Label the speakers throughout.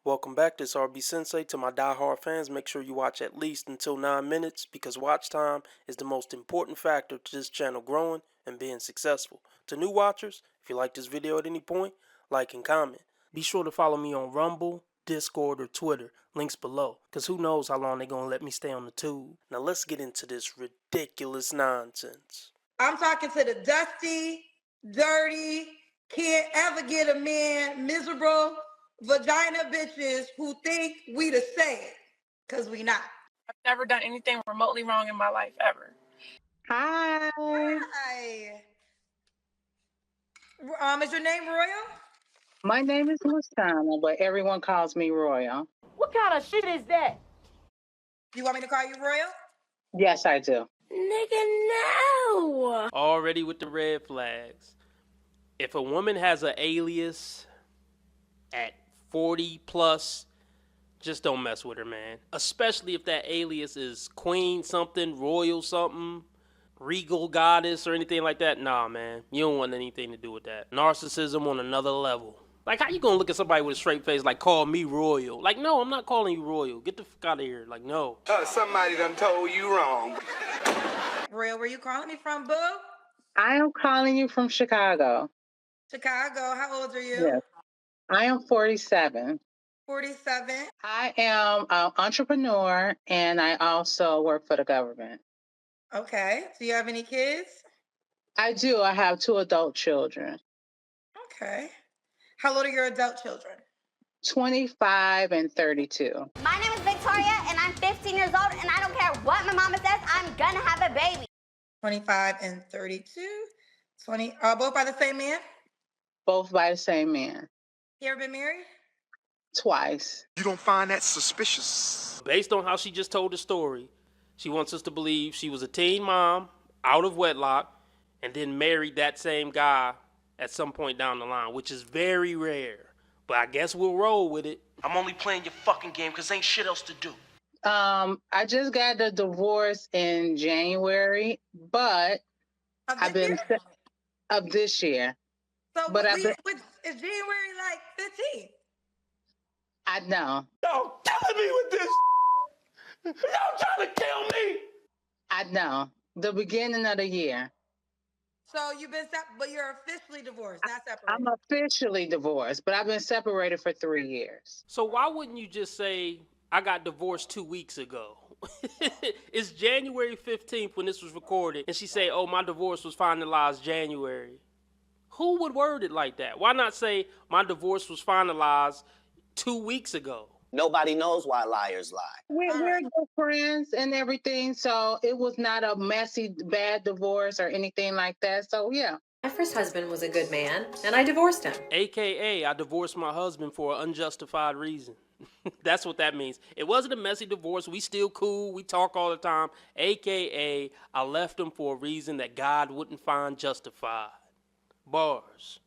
Speaker 1: Welcome back, this RB Sensei. To my die-hard fans, make sure you watch at least until 9 minutes because watch time is the most important factor to this channel growing and being successful. To new watchers, if you like this video at any point, like and comment. Be sure to follow me on Rumble, Discord, or Twitter, links below, because who knows how long they're going to let me stay on the tube. Now let's get into this ridiculous nonsense.
Speaker 2: I'm talking to the dusty, dirty, can't ever get a man, miserable vagina bitches who think we the same, because we not.
Speaker 3: I've never done anything remotely wrong in my life, ever.
Speaker 2: Hi. Hi. Is your name Royal?
Speaker 4: My name is Lustana, but everyone calls me Royal.
Speaker 5: What kind of shit is that?
Speaker 2: You want me to call you Royal?
Speaker 4: Yes, I do.
Speaker 5: Nigga, no!
Speaker 1: Already with the red flags. If a woman has an alias at 40 plus, just don't mess with her, man. Especially if that alias is Queen something, Royal something, Regal Goddess or anything like that. Nah, man. You don't want anything to do with that. Narcissism on another level. Like, how you gonna look at somebody with a straight face like, call me Royal? Like, no, I'm not calling you Royal. Get the fuck out of here. Like, no.
Speaker 6: Somebody done told you wrong.
Speaker 2: Royal, where you calling me from, boo?
Speaker 4: I am calling you from Chicago.
Speaker 2: Chicago. How old are you?
Speaker 4: Yes. I am 47.
Speaker 2: 47.
Speaker 4: I am an entrepreneur, and I also work for the government.
Speaker 2: Okay. Do you have any kids?
Speaker 4: I do. I have 2 adult children.
Speaker 2: Okay. How old are your adult children?
Speaker 4: 25 and 32.
Speaker 7: My name is Victoria, and I'm 15 years old, and I don't care what my mama says, I'm gonna have a baby.
Speaker 2: 25 and 32. Both by the same man?
Speaker 4: Both by the same man.
Speaker 2: You ever been married?
Speaker 4: Twice.
Speaker 6: You don't find that suspicious?
Speaker 1: Based on how she just told the story, she wants us to believe she was a teen mom, out of wedlock, and then married that same guy at some point down the line, which is very rare. But I guess we'll roll with it.
Speaker 8: I'm only playing your fucking game because ain't shit else to do.
Speaker 4: I just got the divorce in January, but I've been of this year.
Speaker 2: So
Speaker 4: but
Speaker 2: is January like 15?
Speaker 4: I know.
Speaker 8: Y'all killing me with this. Y'all trying to kill me.
Speaker 4: I know. The beginning of the year.
Speaker 2: So you've been but you're officially divorced, not separated.
Speaker 4: I'm officially divorced, but I've been separated for 3 years.
Speaker 1: So why wouldn't you just say, I got divorced 2 weeks ago? It's January 15th when this was recorded, and she say, oh, my divorce was finalized January. Who would word it like that? Why not say, my divorce was finalized 2 weeks ago?
Speaker 9: Nobody knows why liars lie.
Speaker 4: We're good friends and everything, so it was not a messy, bad divorce or anything like that. So, yeah.
Speaker 10: My first husband was a good man, and I divorced him.
Speaker 1: AKA, I divorced my husband for an unjustified reason. That's what that means. It wasn't a messy divorce. We still cool. We talk all the time. AKA, I left him for a reason that God wouldn't find justified. Bars.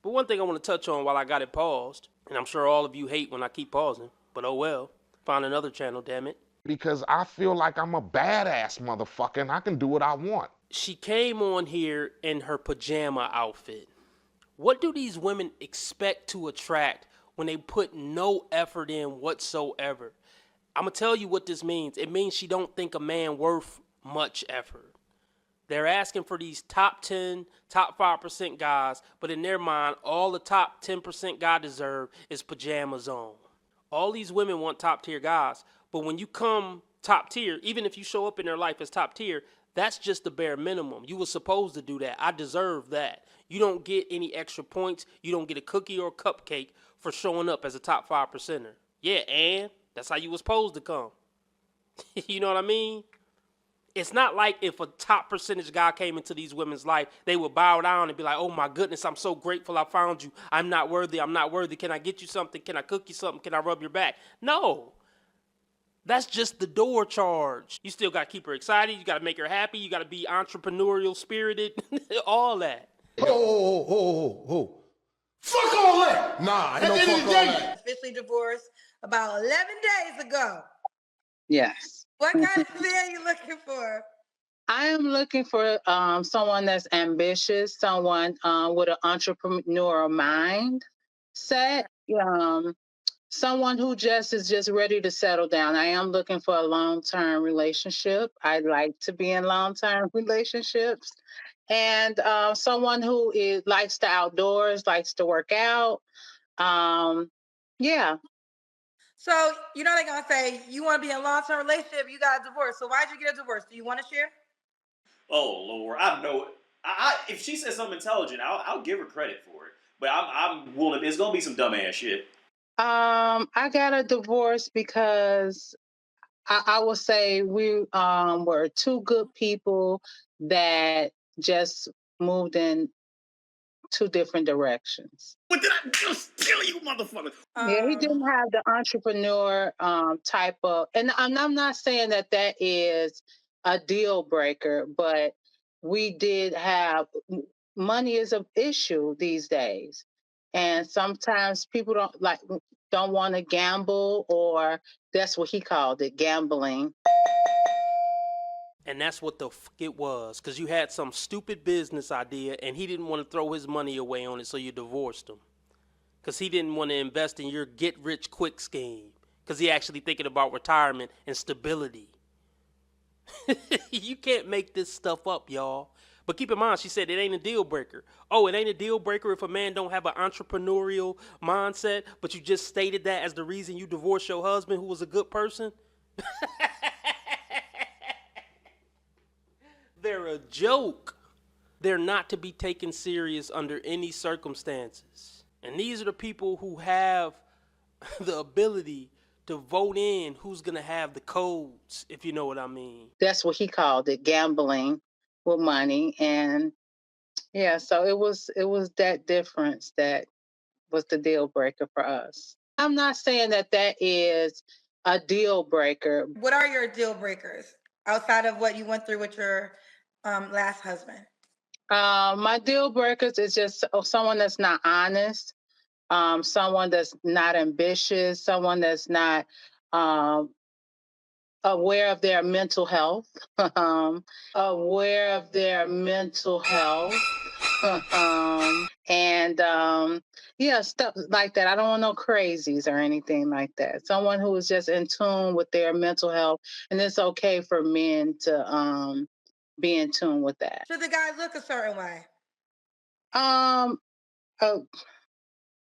Speaker 1: But one thing I want to touch on while I got it paused, and I'm sure all of you hate when I keep pausing, but oh well. Find another channel, damn it.
Speaker 11: Because I feel like I'm a badass motherfucker and I can do what I want.
Speaker 1: She came on here in her pajama outfit. What do these women expect to attract when they put no effort in whatsoever? I'm going to tell you what this means. It means she don't think a man worth much effort. They're asking for these top 10, top 5% guys, but in their mind, all the top 10% guy deserve is pajamas on. All these women want top tier guys, but when you come top tier, even if you show up in their life as top tier, that's just the bare minimum. You were supposed to do that. I deserve that. You don't get any extra points. You don't get a cookie or a cupcake for showing up as a top 5%er. Yeah, and that's how you were supposed to come. You know what I mean? It's not like if a top percentage guy came into these women's life, they would bow down and be like, oh my goodness, I'm so grateful I found you. I'm not worthy. I'm not worthy. Can I get you something? Can I cook you something? Can I rub your back? No. That's just the door charge. You still got to keep her excited. You got to make her happy. You got to be entrepreneurial spirited. All that.
Speaker 12: Oh. Fuck all that. Nah, ain't no fuck all that.
Speaker 2: Officially divorced about 11 days ago.
Speaker 4: Yes.
Speaker 2: What kind of man are you looking for?
Speaker 4: I am looking for someone that's ambitious, someone with an entrepreneurial mindset, Someone who is just ready to settle down. I am looking for a long-term relationship. I like to be in long-term relationships. And someone who likes the outdoors, likes to work out. Yeah.
Speaker 2: So, you know they're going to say, you want to be in a long-term relationship, you got a divorce. So why'd you get a divorce? Do you want to share?
Speaker 13: Oh, Lord. I know. If she says something intelligent, I'll give her credit for it. But I'm willing. It's going to be some dumbass shit.
Speaker 4: I got a divorce because I will say we were two good people that just moved in two different directions.
Speaker 13: What did I just tell you, motherfucker?
Speaker 4: Yeah, he didn't have the entrepreneur type of, and I'm not saying that is a deal breaker, but we did have money is an issue these days, and sometimes people don't want to gamble, or that's what he called it, gambling.
Speaker 1: And that's what the fuck it was, because you had some stupid business idea and he didn't want to throw his money away on it, so you divorced him. Because he didn't want to invest in your get-rich-quick scheme, because he actually thinking about retirement and stability. You can't make this stuff up, y'all. But keep in mind, she said it ain't a deal breaker. Oh, it ain't a deal breaker if a man don't have an entrepreneurial mindset, but you just stated that as the reason you divorced your husband who was a good person? They're a joke. They're not to be taken serious under any circumstances. And these are the people who have the ability to vote in who's going to have the codes, if you know what I mean.
Speaker 4: That's what he called it, gambling with money. And yeah, so it was that difference that was the deal breaker for us. I'm not saying that is a deal breaker.
Speaker 2: What are your deal breakers outside of what you went through with your last husband?
Speaker 4: My deal breakers is just someone that's not honest, someone that's not ambitious, someone that's not aware of their mental health, aware of their mental health. And yeah, stuff like that. I don't want no crazies or anything like that. Someone who is just in tune with their mental health, and it's okay for men to be in tune with that.
Speaker 2: Should the guy look a certain way?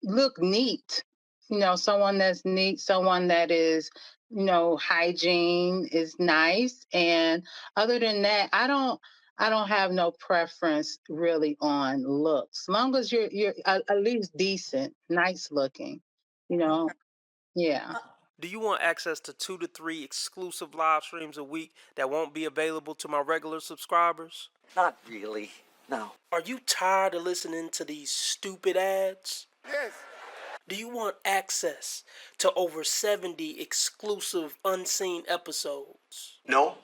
Speaker 4: Look neat. You know, someone that's neat, someone that is, hygiene is nice. And other than that, I don't have no preference really on looks. As long as you're at least decent, nice looking,
Speaker 2: Okay.
Speaker 4: Yeah.
Speaker 1: Do you want access to 2 to 3 exclusive live streams a week that won't be available to my regular subscribers?
Speaker 14: Not really, no.
Speaker 1: Are you tired of listening to these stupid ads?
Speaker 14: Yes.
Speaker 1: Do you want access to over 70 exclusive unseen episodes?
Speaker 14: No.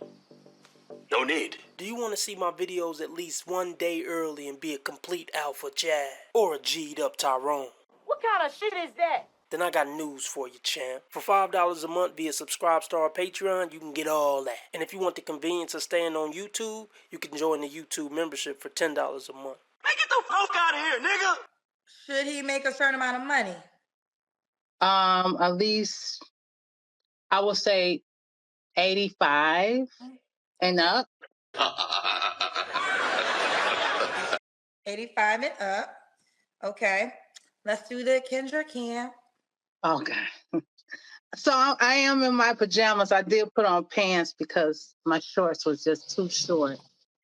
Speaker 14: No need.
Speaker 1: Do you want to see my videos at least one day early and be a complete alpha Chad? Or a G'd up Tyrone?
Speaker 5: What kind of shit is that?
Speaker 1: Then I got news for you, champ. For $5 a month via Subscribestar or Patreon, you can get all that. And if you want the convenience of staying on YouTube, you can join the YouTube membership for $10 a month.
Speaker 14: Man, get the fuck out of here, nigga!
Speaker 2: Should he make a certain amount of money?
Speaker 4: At least I would say 85 and up.
Speaker 2: 85 and up. Okay. Let's do the Kendra Cam.
Speaker 4: Okay. So I am in my pajamas. I did put on pants because my shorts was just too short.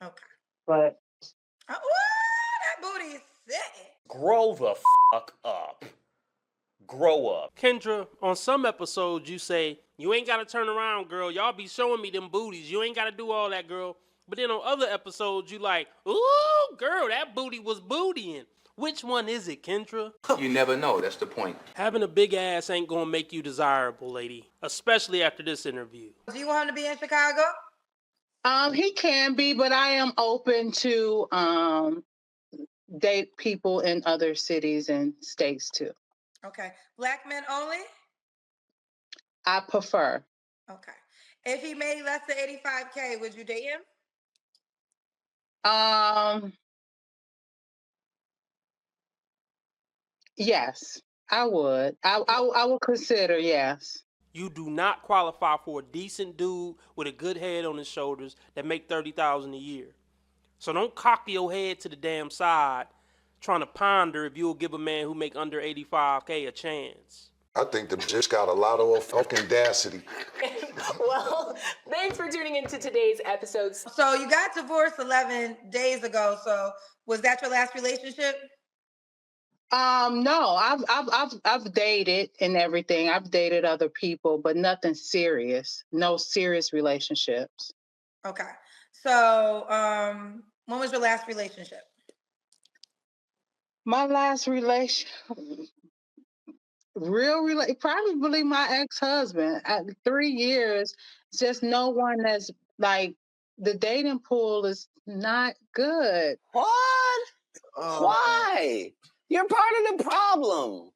Speaker 2: Okay.
Speaker 4: But
Speaker 2: Oh, that booty is sick.
Speaker 13: Grow the fuck up. Grow up.
Speaker 1: Kendra, on some episodes you say, you ain't gotta turn around, girl. Y'all be showing me them booties. You ain't gotta do all that, girl. But then on other episodes you like, ooh, girl, that booty was bootying. Which one is it, Kendra?
Speaker 12: You never know. That's the point.
Speaker 1: Having a big ass ain't gonna make you desirable, lady. Especially after this interview.
Speaker 2: Do you want him to be in Chicago?
Speaker 4: He can be, but I am open to date people in other cities and states too.
Speaker 2: Okay. Black men only?
Speaker 4: I prefer.
Speaker 2: Okay. If he made less than 85K, would you date him?
Speaker 4: Yes. I would. I would consider, yes.
Speaker 1: You do not qualify for a decent dude with a good head on his shoulders that make $30,000 a year. So don't cock your head to the damn side trying to ponder if you'll give a man who make under 85K a chance.
Speaker 12: I think the just got a lot of fucking audacity.
Speaker 10: Well, thanks for tuning into today's episode.
Speaker 2: So you got divorced 11 days ago. So was that your last relationship?
Speaker 4: No, I've dated and everything. I've dated other people, but nothing serious. No serious relationships.
Speaker 2: Okay. So when was your last relationship?
Speaker 4: My last probably my ex-husband. At 3 years, just no one that's like, the dating pool is not good.
Speaker 9: What? Why? You're part of the problem.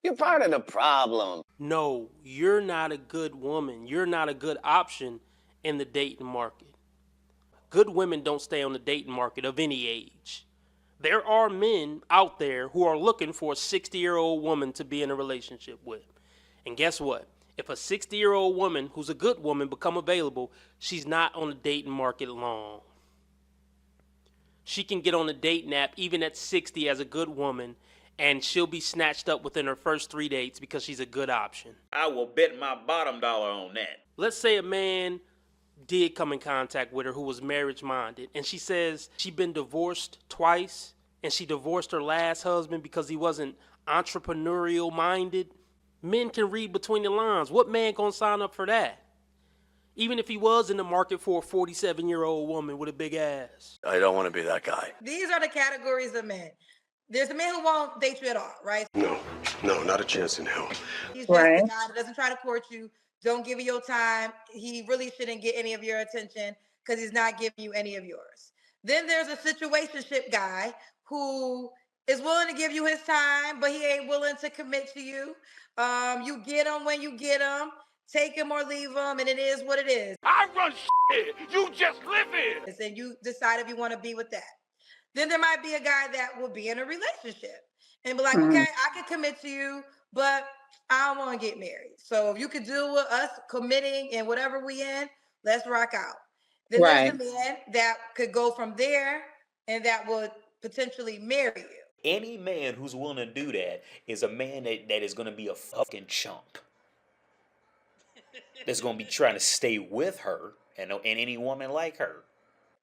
Speaker 9: You're part of the problem.
Speaker 1: No, you're not a good woman. You're not a good option in the dating market. Good women don't stay on the dating market of any age. There are men out there who are looking for a 60-year-old woman to be in a relationship with. And guess what? If a 60-year-old woman who's a good woman become available, she's not on the dating market long. She can get on the dating app even at 60 as a good woman, and she'll be snatched up within her first 3 dates because she's a good option.
Speaker 13: I will bet my bottom dollar on that.
Speaker 1: Let's say a man did come in contact with her who was marriage minded, and she says she'd been divorced twice, and she divorced her last husband because he wasn't entrepreneurial minded. Men can read between the lines. What man gonna sign up for that? Even if he was in the market for a 47-year-old woman with a big ass.
Speaker 14: I don't want to be that guy.
Speaker 2: These are the categories of men. There's a man who won't date you at all, right?
Speaker 12: No, not a chance in hell.
Speaker 2: He's just a guy that doesn't try to court you, don't give you your time. He really shouldn't get any of your attention because he's not giving you any of yours. Then there's a situationship guy who is willing to give you his time, but he ain't willing to commit to you. You get him when you get him, take him or leave him, and it is what it is.
Speaker 8: I run shit. You just live it.
Speaker 2: And you decide if you want to be with that. Then there might be a guy that will be in a relationship and be like, okay, I can commit to you, but I don't want to get married. So if you could deal with us committing and whatever we in, let's rock out. Then there's the man that could go from there and that would potentially marry you.
Speaker 13: Any man who's willing to do that is a man that is going to be a fucking chump. That's going to be trying to stay with her and any woman like her.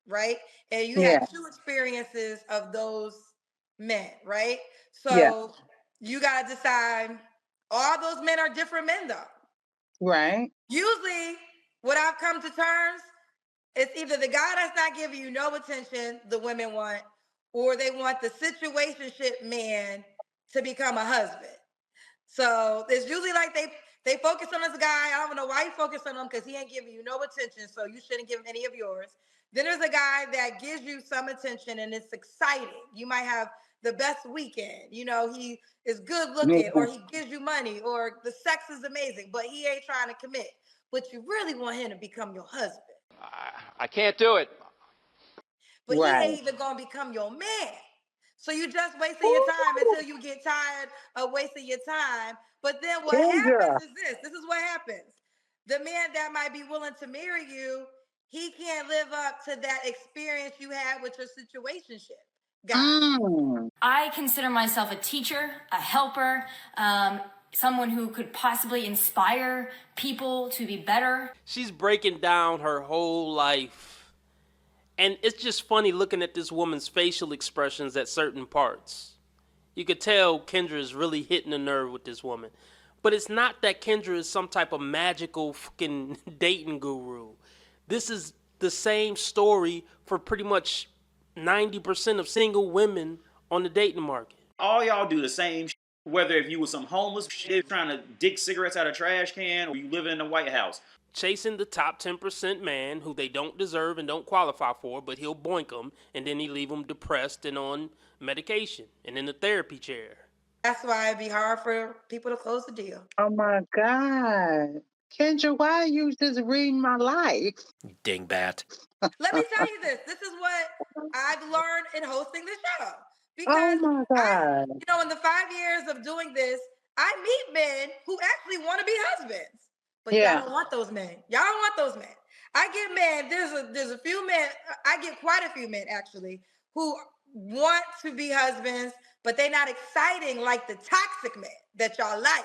Speaker 2: Right? And you have two experiences of those men, right? So you got to decide, all those men are different men though.
Speaker 4: Right.
Speaker 2: Usually what I've come to terms, it's either the guy that's not giving you no attention, the women want, or they want the situationship man to become a husband. So it's usually like they focus on this guy. I don't know why you focus on him, because he ain't giving you no attention, so you shouldn't give him any of yours. Then there's a guy that gives you some attention and it's exciting. You might have the best weekend. You know, he is good looking, or he gives you money, or the sex is amazing, but he ain't trying to commit. But you really want him to become your husband.
Speaker 15: I can't do it.
Speaker 2: But he ain't even going to become your man. So you just wasting your time until you get tired of wasting your time. But then what happens is this. This is what happens. The man that might be willing to marry you, he can't live up to that experience you had with your situationship guy.
Speaker 16: I consider myself a teacher, a helper, someone who could possibly inspire people to be better.
Speaker 1: She's breaking down her whole life. And it's just funny looking at this woman's facial expressions at certain parts. You could tell Kendra is really hitting a nerve with this woman. But it's not that Kendra is some type of magical fucking dating guru. This is the same story for pretty much 90% of single women on the dating market.
Speaker 13: All y'all do the same shit, whether if you was some homeless shit trying to dig cigarettes out of a trash can, or you live in the White House.
Speaker 1: Chasing the top 10% man who they don't deserve and don't qualify for, but he'll boink them, and then he leave them depressed and on medication and in the therapy chair.
Speaker 2: That's why it'd be hard for people to close the deal.
Speaker 4: Oh my God. Kendra, why are you just reading my life?
Speaker 13: Dingbat.
Speaker 2: Let me tell you this. This is what I've learned in hosting the show. Because
Speaker 4: Oh my God.
Speaker 2: in the 5 years of doing this, I meet men who actually want to be husbands, but y'all don't want those men. Y'all don't want those men. I get men. There's a few men. I get quite a few men actually who want to be husbands, but they're not exciting like the toxic men that y'all like.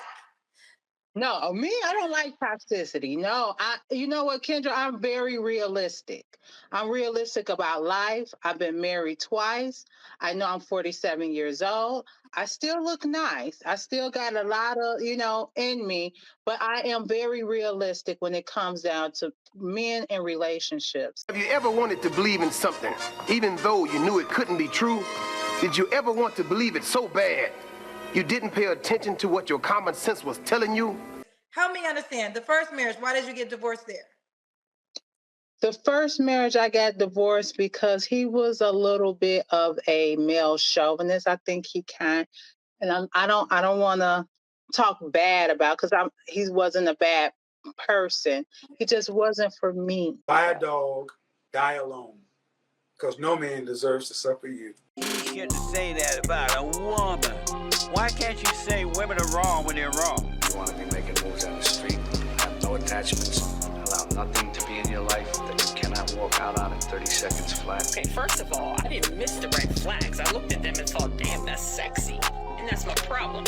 Speaker 4: No, me, I don't like toxicity. No, you know what, Kendra, I'm very realistic. I'm realistic about life. I've been married twice. I know I'm 47 years old. I still look nice. I still got a lot of, in me, but I am very realistic when it comes down to men and relationships.
Speaker 12: Have you ever wanted to believe in something, even though you knew it couldn't be true? Did you ever want to believe it so bad you didn't pay attention to what your common sense was telling you?
Speaker 2: Help me understand. The first marriage, why did you get divorced there?
Speaker 4: The first marriage I got divorced because he was a little bit of a male chauvinist. I think and I don't want to talk bad about because he wasn't a bad person. He just wasn't for me.
Speaker 17: Buy a dog, die alone, because no man deserves to suffer you.
Speaker 14: You shouldn't say that about a woman. Why can't you say women are wrong when they're wrong?
Speaker 18: You want to be making moves on the street, have no attachments, allow nothing to be in your life that you cannot walk out on in 30 seconds flat.
Speaker 19: Okay, first of all, I didn't miss the red flags. I looked at them and thought, damn, that's sexy. And that's my problem.